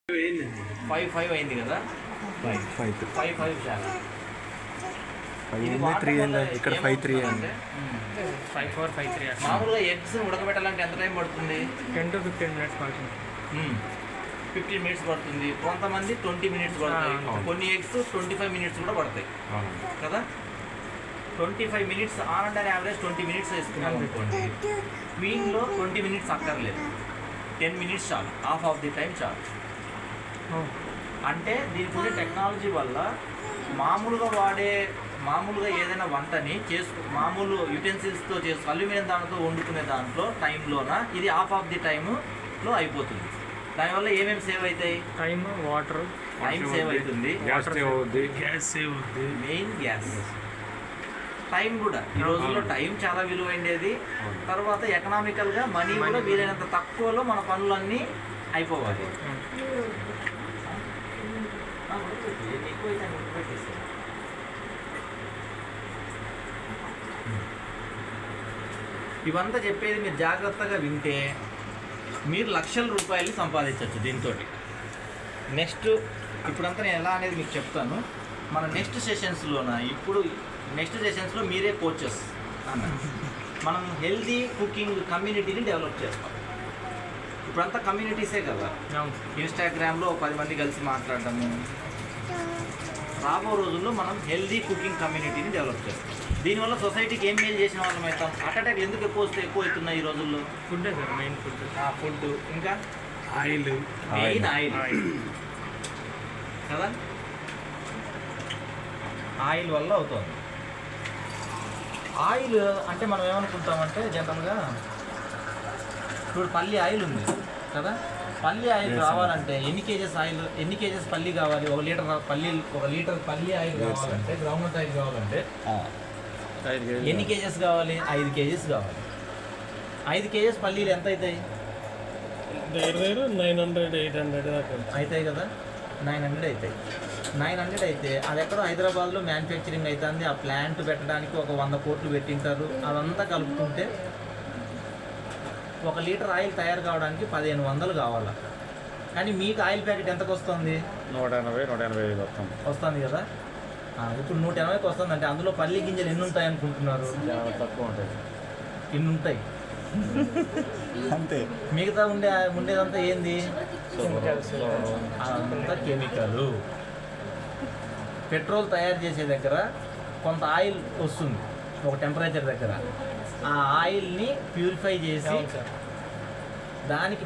5 అయింది కదా, 5 చాలా ఇక్కడ 5-3 అంటే 5-4 5-3 మామూలుగా ఎగ్స్ ఉడకబెట్టాలంటే ఎంత టైం పడుతుంది? 10 to 15 minutes పడుతుంది. 15 minutes పడుతుంది. కొంతమంది 20 minutes పడతాయి, కొన్ని ఎగ్స్ 25 minutes కూడా పడతాయి కదా. 25 minutes on and average 20 minutes వేసుకున్నాం అనుకోండి, క్వీన్లో 20 minutes అక్కర్లేదు, 10 minutes చాలు, హాఫ్ ఆఫ్ ది టైం చాలు. అంటే దీనికి ఉండే టెక్నాలజీ వల్ల మామూలుగా ఏదైనా వంటని మామూలు యుటెన్సిల్స్తో అల్యూమినియం దాంతో వండుకునే దాంట్లో టైంలోన ఇది హాఫ్ ఆఫ్ ది టైంలో అయిపోతుంది. దానివల్ల ఏమేమి సేవ్ అవుతాయి? టైం, వాటర్, టైం సేవ్ అవుతుంది, గ్యాస్ సేవ్ అవుతుంది, మెయిన్ గ్యాస్. టైం కూడా ఈ రోజుల్లో టైం చాలా విలువైండేది. తర్వాత ఎకనామికల్గా మనీ కూడా వీలైనంత తక్కువలో మన పనులన్నీ అయిపోవాలి. ఇవంతా చెప్పేది మీరు జాగ్రత్తగా వింటే మీరు లక్షల రూపాయలు సంపాదించవచ్చు దీంతో. ఇప్పుడంతా నేను ఎలా అనేది మీకు చెప్తాను. మన నెక్స్ట్ సెషన్స్లో మీరే కోచెస్ అన్నారు. మనం హెల్దీ కుకింగ్ కమ్యూనిటీని డెవలప్ చేస్తాం. ఇప్పుడంతా కమ్యూనిటీసే కదా, ఇన్స్టాగ్రామ్లో 10 మంది కలిసి మాట్లాడటము. రాబో రోజుల్లో మనం హెల్దీ కుకింగ్ కమ్యూనిటీని డెవలప్ చేస్తాం. దీనివల్ల సొసైటీకి ఏం మేలు చేసిన వాళ్ళం అవుతాం. హార్ట్ అటాక్ ఎందుకు ఎక్కువ అవుతున్నాయి ఈ రోజుల్లో? ఫుడ్ సార్, మెయిన్ ఫుడ్, ఇంకా ఆయిల్, మెయిన్ ఆయిల్ కదా, ఆయిల్ వల్ల అవుతుంది. ఆయిల్ అంటే మనం ఏమనుకుంటామంటే జనరల్గా ఇప్పుడు పల్లి ఆయిల్ ఉంది కదా, పల్లి ఆయిల్ కావాలంటే ఎన్ని కేజెస్ పల్లి కావాలి? 1 లీటర్ పల్లి ఆయిల్ కావాలంటే, గ్రౌండ్నట్ ఆయిల్ కావాలంటే ఎన్ని కేజెస్ కావాలి? 5 కేజెస్ కావాలి. 5 కేజెస్ పల్లీలు ఎంత అవుతాయి? 900-800 అవుతాయి కదా, 900 అవుతాయి. 900 అయితే అది ఎక్కడో హైదరాబాద్లో మ్యానుఫ్యాక్చరింగ్ అవుతుంది. ఆ ప్లాంట్ పెట్టడానికి ఒక 100 కోట్లు పెట్టింటారు. అదంతా కలుపుకుంటే 1 లీటర్ ఆయిల్ తయారు కావడానికి 1500 కావాలి. కానీ మీకు ఆయిల్ ప్యాకెట్ ఎంతకు వస్తుంది? 180-185 వస్తుంది కదా. ఇప్పుడు 180కి వస్తుంది అంటే అందులో పల్లి గింజలు ఎన్ని ఉంటాయి అనుకుంటున్నారు? చాలా తక్కువ ఉంటాయి. ఇన్ని ఉంటాయి అంతే. మిగతా ఉండేదంతా ఏంది? అంతా కెమికల్. పెట్రోల్ తయారు చేసే దగ్గర కొంత ఆయిల్ వస్తుంది ఒక టెంపరేచర్ దగ్గర. ఆ ఆయిల్ని ప్యూరిఫై చేసి దానికి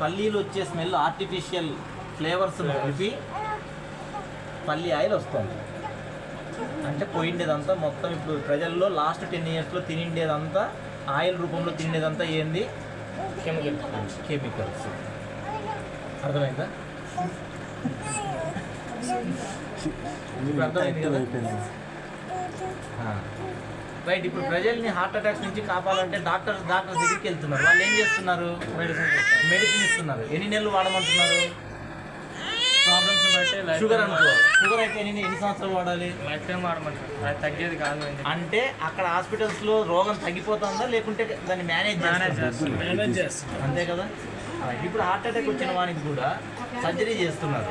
పల్లీలు వచ్చే స్మెల్, ఆర్టిఫిషియల్ ఫ్లేవర్స్ కలిపి పల్లి ఆయిల్ వస్తుంది. అంటే పోయిండేదంతా మొత్తం ఇప్పుడు ప్రజల్లో లాస్ట్ 10 yearsలో తినిండేదంతా ఆయిల్ రూపంలో తినేదంతా ఏంది? కెమికల్స్. అర్థమైందా? అర్థమైంది కదా. రైట్. ఇప్పుడు ప్రజల్ని హార్ట్ అటాక్స్ నుంచి కాపాడాలంటే డాక్టర్స్ దగ్గరికి వెళ్తున్నారు. వాళ్ళు ఏం చేస్తున్నారు? మెడిసిన్ ఇస్తున్నారు. ఎన్ని నెలలు వాడమంటున్నారు? ప్రాబ్లమ్స్ బట్టి షుగర్ అయితే ఎన్ని సంవత్సరాలు వాడాలి? లైఫ్ టైం వాడమంటారు. అది తగ్గేది కాదు. అంటే అక్కడ హాస్పిటల్స్లో రోగం తగ్గిపోతుందా లేకుంటే దాన్ని మేనేజ్ చేస్తారు? అంతే కదా. ఇప్పుడు హార్ట్ అటాక్ వచ్చిన వానికి కూడా సర్జరీ చేస్తున్నారు.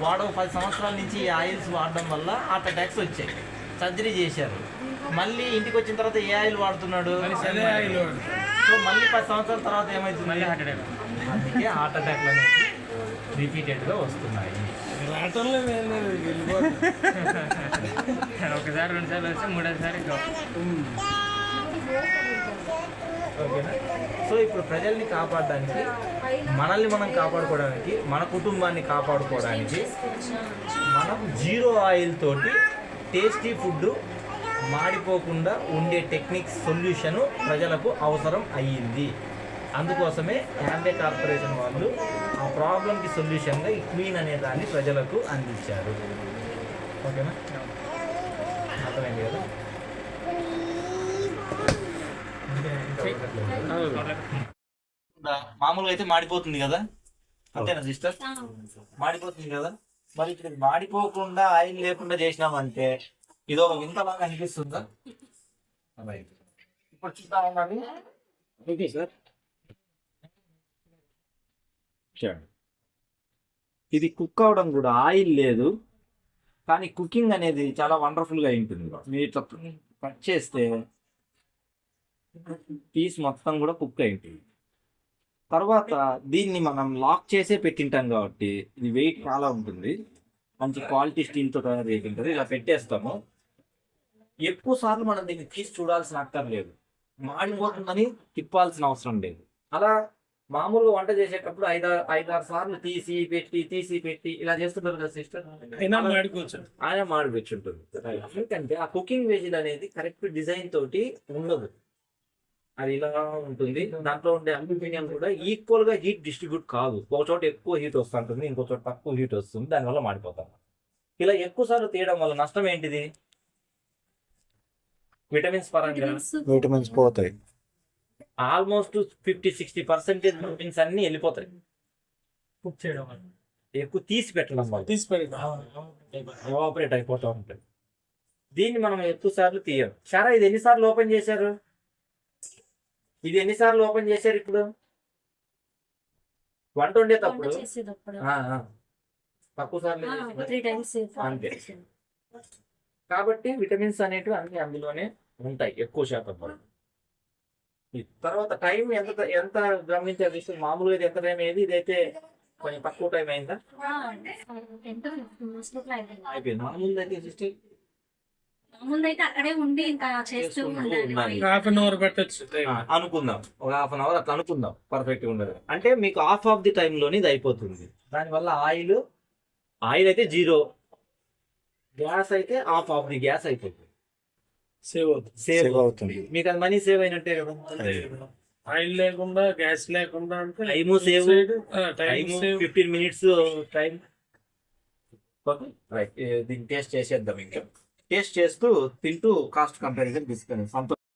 వాడు 10 సంవత్సరాల నుంచి ఈ ఆయిల్స్ వాడడం వల్ల హార్ట్ అటాక్స్ వచ్చాయి, సర్జరీ చేశారు. మళ్ళీ ఇంటికి వచ్చిన తర్వాత ఏ ఆయిల్ వాడుతున్నాడు? సో మళ్ళీ 10 సంవత్సరాల తర్వాత ఏమవుతుంది? మళ్ళీ హార్ట్ అటాక్. అందుకే హార్ట్ అటాక్లు అనేవి రిపీటెడ్గా వస్తున్నాయి. ఒకసారి 2 సార్లు వస్తే 3వ సారి ఓకేనా. సో ఇప్పుడు ప్రజల్ని కాపాడడానికి, మనల్ని మనం కాపాడుకోవడానికి, మన కుటుంబాన్ని కాపాడుకోవడానికి మనం 0 ఆయిల్ తోటి టేస్టీ ఫుడ్ మాడిపోకుండా ఉండే టెక్నిక్స్ సొల్యూషను ప్రజలకు అవసరం అయ్యింది. అందుకోసమే యాంబే కార్పొరేషన్ వాళ్ళు ఆ ప్రాబ్లంకి సొల్యూషన్గా ఈ క్వీన్ అనే దాన్ని ప్రజలకు అందించారు. ఓకేనా, అర్థమైంది కదా. మామూలుగా అయితే మాడిపోతుంది కదా, అంతేనా సిస్టర్? మాడిపోతుంది కదా. మరి ఇప్పుడు మాడిపోకుండా ఆయిల్ లేకుండా చేసినామంటే ఇది ఒక వింతలాగా అనిపిస్తుందా? ఇప్పుడు చూద్దామన్నది ఓకే సార్. ఇది కుక్ అవడం కూడా ఆయిల్ లేదు, కానీ కుకింగ్ అనేది చాలా వండర్ఫుల్గా ఉంటుంది. మీరు ఇట్లా కట్ చేస్తే పీస్ మొత్తం కూడా కుక్ అయి ఉంటుంది. తర్వాత దీన్ని మనం లాక్ చేసే పెట్టింటాం కాబట్టి ఇది వెయిట్ చాలా ఉంటుంది. మంచి క్వాలిటీ స్టీల్తో తయారు చేసి ఉంటుంది. ఇలా పెట్టేస్తాము. ఎక్కువ సార్లు మనం దీన్ని తీసి చూడాల్సిన అక్కర్లేదు, మాడిపోతుందని తిప్పాల్సిన అవసరం లేదు. అలా మామూలుగా వంట చేసేటప్పుడు ఐదారు సార్లు తీసి పెట్టి ఇలా చేస్తుంటారు కదా సిస్టర్, ఆయన మాడిపోయి ఉంటుంది. ఎందుకంటే ఆ కుకింగ్ వెజిల్ అనేది కరెక్ట్ డిజైన్ తోటి ఉండదు, అది ఇలా ఉంటుంది. దాంట్లో ఉండే అల్యూమినియం కూడా ఈక్వల్ గా హీట్ డిస్ట్రిబ్యూట్ కాదు. ఒక చోట ఎక్కువ హీట్ వస్తుంటుంది, ఇంకో చోట తక్కువ హీట్ వస్తుంది, దానివల్ల మాడిపోతాం. ఇలా ఎక్కువ సార్లు తీయడం వల్ల నష్టం ఏంటిది? విటమిన్స్ పరంగా విటమిన్స్ పోతాయి. ఆల్మోస్ట్ 50-60% విటమిన్స్ అన్ని వెళ్ళిపోతాయి కుక్ చేయడం వల్ల. ఎక్కువ తీసి పెట్టడం వల్ల ఎవాపరేట్ అయిపోతూ ఉంటాయి. దీన్ని మనం ఎక్కువ సార్లు తీయం. సరే, ఇది ఎన్నిసార్లు ఓపెన్ చేశారు? ఇది ఎన్నిసార్లు ఓపెన్ చేశారు? ఇప్పుడు వంట వండేటప్పుడు తక్కువ సార్లు అంతే. కాబట్టి విటమిన్స్ అనేటివి అన్ని అందులోనే ఉంటాయి ఎక్కువ శాతం వరకు. తర్వాత టైం ఎంత గమనించారు? మామూలుగా ఇది ఎంత టైం అయ్యేది, ఇదైతే కొంచెం తక్కువ టైం అయిందా? అయిపోయింది. మామూలు అయితే సిస్టర్ ముందైతే అక్కడే ఉండి ఇంకా చేస్తూ ఉండాలి. హాఫ్ అన్ అవర్ పెట్టచ్చు అనుకుందాం, ఒక హాఫ్ అన్ అవర్ అట్లా అనుకుందాం, పర్ఫెక్ట్ గా ఉండదు. అంటే మీకు హాఫ్ ఆఫ్ ది టైమ్ లోనే ఇది అయిపోతుంది. దానివల్ల ఆయిల్ అయితే 0, గ్యాస్ అయితే హాఫ్ ఆఫ్ ది గ్యాస్ అయిపోతుంది, సేవ్ అవుతుంది. మీకు అది మనీ సేవ్ అయినట్టే కదా. ఆయిల్ లేకుండా గ్యాస్ లేకుండా అంటే time save, time 15 minutes time. Okay right, దీన్ని టేస్ట్ చేసేద్దాం. ఇంకా టేస్ట్ చేస్తూ తింటూ కాస్ట్ కంపారిజన్ తీసుకొని సంతోషం.